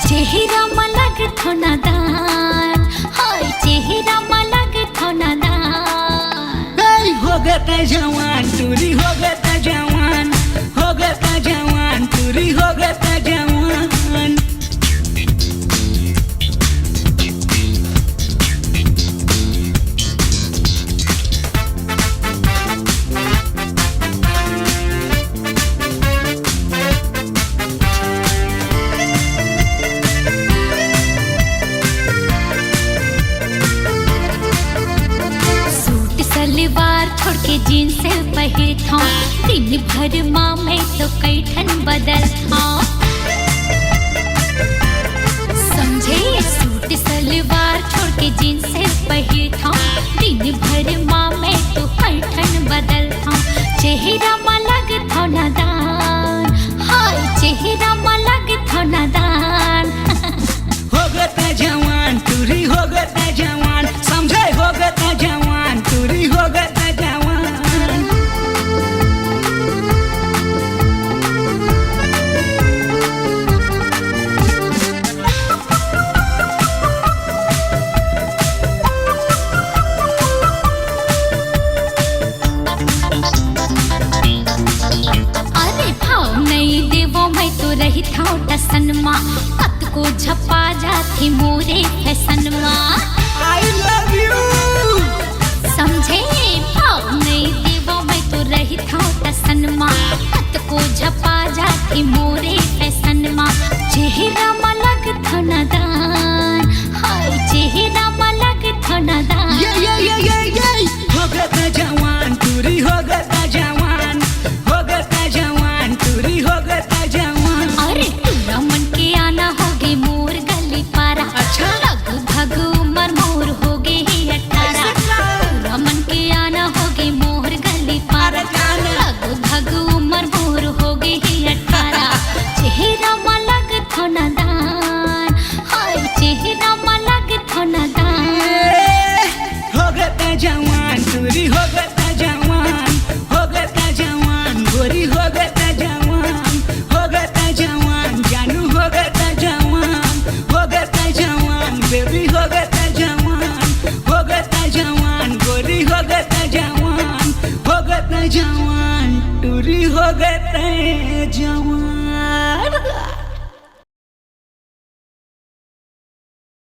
चेहरा मलग थोना दान, हाय चेहरा मलग थोना दान। हो गता जवान टूरी हो गता जवान, हो गता जवान टूरी हो गता जवान। सलवार छोड़ के जीन्स पहिरता, दिन भर माँ मैं तो कैठन बदलता। समझे सूट सलवार छोड़ के जीन्स पहिरता, दिन भर माँ मैं तो कैठन बदलता। चेहरा मलग थोना दान, हाय चेहरा मलग थोना दान। हो गता जवान टूरी हो गता जवान, समझे हो गता जवान टूरी हो गता जवान। अरे भाव नहीं देवो मैं तो रही था टसन माँ, कत को झपा जाती मोरे फैसन माँ। I love you। समझे भाव नहीं देवो मैं तो रही था टसन माँ, कत को झपा जाती मोरे फैसन माँ। चेहरा मलग थोना दान, हाय चेहरा मलग थोना दान। हो गता जवान टूरी हो गता जवान, हो गता जवान टूरी हो गता जवान। अरे तुरा मन के आना होगे मोर गली पारा, अच्छा लग भग उमर मोर होगे ही 18। तुरा मन के आना होगे मोर गली पारा, लग भग उमर मोर होगे ही 18। चेहरा मलग थोना दान, हाय चेहरा मलग थोना दान। हो गता जवान टूरी हो गता जवान, हो गता जवान गोरी हो गता जवान, हो गता जवान जानू हो गता जवान, हो गता जवान बेबी हो गता जवान, हो गता जवान गोरी हो गता जवान, हो गता जवान टूरी हो गता जवान।